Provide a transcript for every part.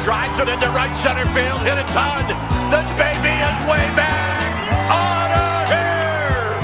drives it into right center field, hit a ton. This baby is way back. On here.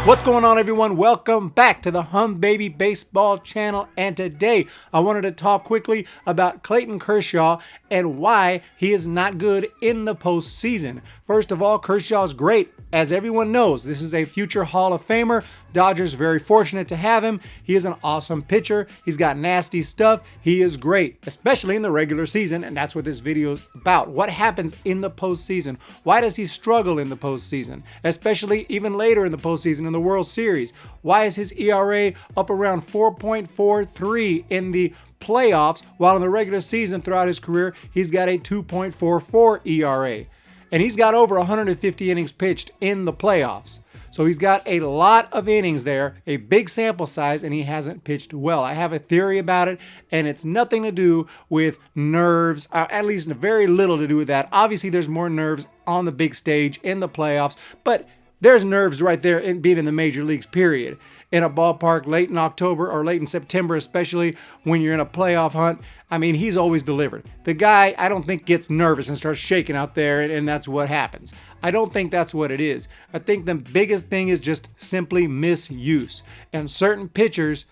What's going on, everyone? Welcome back to the Hum Baby Baseball channel. And today I wanted to talk quickly about Clayton Kershaw and why he is not good in the postseason. First of all, Kershaw is great. As everyone knows, this is a future Hall of Famer. Dodgers very fortunate to have him. He is an awesome pitcher. He's got nasty stuff. He is great, especially in the regular season, and that's what this video is about. What happens in the postseason? Why does he struggle in the postseason, especially even later in the postseason in the World Series? Why is his ERA up around 4.43 in the playoffs, while in the regular season throughout his career, he's got a 2.44 ERA? And he's got over 150 innings pitched in the playoffs. So he's got a lot of innings there, a big sample size, and he hasn't pitched well. I have a theory about it, and it's nothing to do with nerves, at least very little to do with that. Obviously, there's more nerves on the big stage in the playoffs, but there's nerves right there in being in the major leagues, period. In a ballpark late in October or late in September, especially when you're in a playoff hunt, I mean, he's always delivered. The guy, I don't think, gets nervous and starts shaking out there, and that's what happens. I don't think that's what it is. I think the biggest thing is just simply misuse. And certain pitchers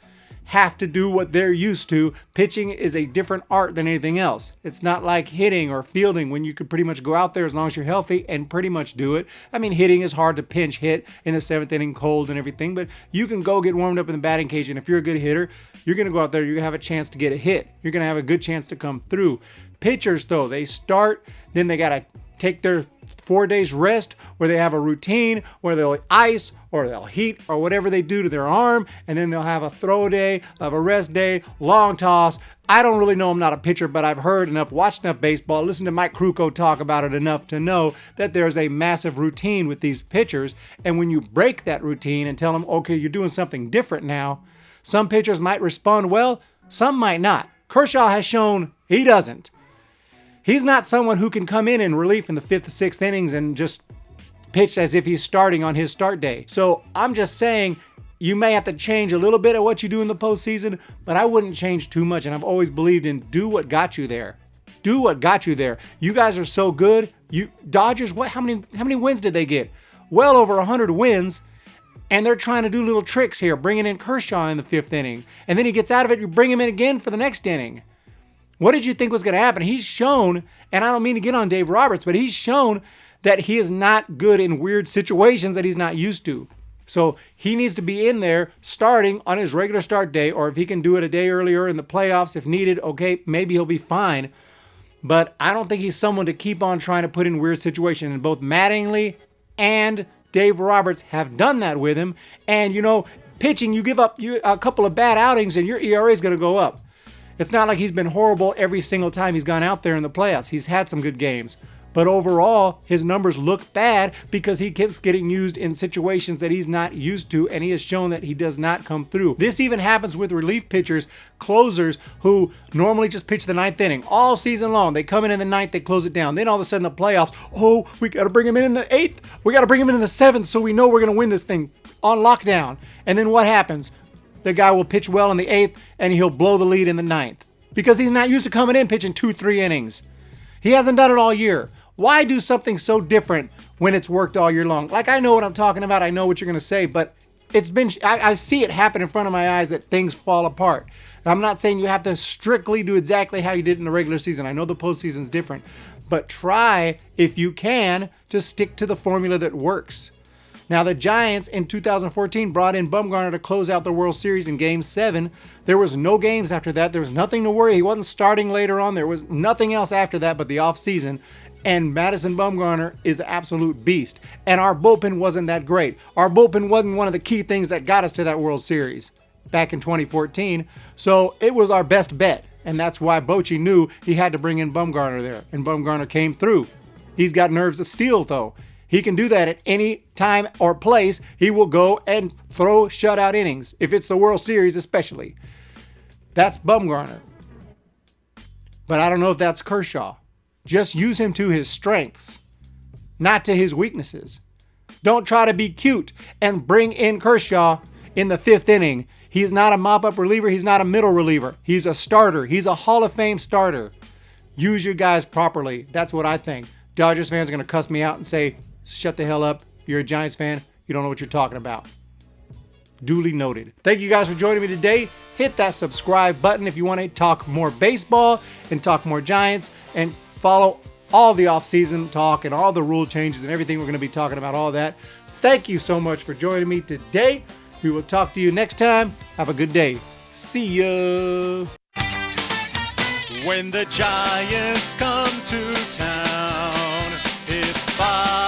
have to do what they're used to. Pitching is a different art than anything else. It's not like hitting or fielding when you could pretty much go out there as long as you're healthy and pretty much do it. I mean, hitting is hard to pinch hit in the seventh inning cold and everything, but you can go get warmed up in the batting cage, and if you're a good hitter, you're going to go out there, you're going to have a chance to get a hit. You're going to have a good chance to come through. Pitchers, though, they start, then they got to take their 4 days rest where they have a routine where they'll ice or they'll heat or whatever they do to their arm, and then they'll have a throw day, of a rest day, long toss. I don't really know. I'm not a pitcher, but I've heard enough, watched enough baseball, listened to Mike Krukow talk about it enough to know that there's a massive routine with these pitchers. And when you break that routine and tell them, okay, you're doing something different now, some pitchers might respond well, some might not. Kershaw has shown he doesn't. He's not someone who can come in relief in the fifth, sixth innings and just pitch as if he's starting on his start day. So I'm just saying you may have to change a little bit of what you do in the postseason, but I wouldn't change too much. And I've always believed in do what got you there. Do what got you there. You guys are so good. You Dodgers, how many wins did they get? Well over 100 wins. And they're trying to do little tricks here, bringing in Kershaw in the fifth inning. And then he gets out of it, you bring him in again for the next inning. What did you think was going to happen? He's shown, and I don't mean to get on Dave Roberts, but he's shown that he is not good in weird situations that he's not used to. So he needs to be in there starting on his regular start day, or if he can do it a day earlier in the playoffs if needed, okay, maybe he'll be fine. But I don't think he's someone to keep on trying to put in weird situations. And both Mattingly and Dave Roberts have done that with him. And, you know, pitching, you give up a couple of bad outings and your ERA is going to go up. It's not like he's been horrible every single time he's gone out there in the playoffs. He's had some good games. But overall, his numbers look bad because he keeps getting used in situations that he's not used to, and he has shown that he does not come through. This even happens with relief pitchers, closers, who normally just pitch the ninth inning all season long. They come in the ninth, they close it down. Then all of a sudden the playoffs, oh, we got to bring him in the eighth. We got to bring him in the seventh so we know we're going to win this thing on lockdown. And then what happens? The guy will pitch well in the eighth, and he'll blow the lead in the ninth because he's not used to coming in pitching 2-3 innings. He hasn't done it all year. Why do something so different when it's worked all year long? Like, I know what I'm talking about. I know what you're going to say, but I see it happen in front of my eyes that things fall apart. I'm not saying you have to strictly do exactly how you did in the regular season. I know the postseason's different, but try, if you can, to stick to the formula that works. Now, the Giants in 2014 brought in Bumgarner to close out the World Series in Game 7. There was no games after that. There was nothing to worry. He wasn't starting later on. There was nothing else after that but the offseason. And Madison Bumgarner is an absolute beast. And our bullpen wasn't that great. Our bullpen wasn't one of the key things that got us to that World Series back in 2014. So it was our best bet. And that's why Bochy knew he had to bring in Bumgarner there. And Bumgarner came through. He's got nerves of steel, though. He can do that at any time or place. He will go and throw shutout innings, if it's the World Series especially. That's Bumgarner. But I don't know if that's Kershaw. Just use him to his strengths, not to his weaknesses. Don't try to be cute and bring in Kershaw in the 5th inning. He's not a mop-up reliever. He's not a middle reliever. He's a starter. He's a Hall of Fame starter. Use your guys properly. That's what I think. Dodgers fans are going to cuss me out and say, shut the hell up. You're a Giants fan. You don't know what you're talking about. Duly noted. Thank you guys for joining me today. Hit that subscribe button if you want to talk more baseball and talk more Giants and follow all the off-season talk and all the rule changes and everything we're going to be talking about, all that. Thank you so much for joining me today. We will talk to you next time. Have a good day. See ya. When the Giants come to town, it's 5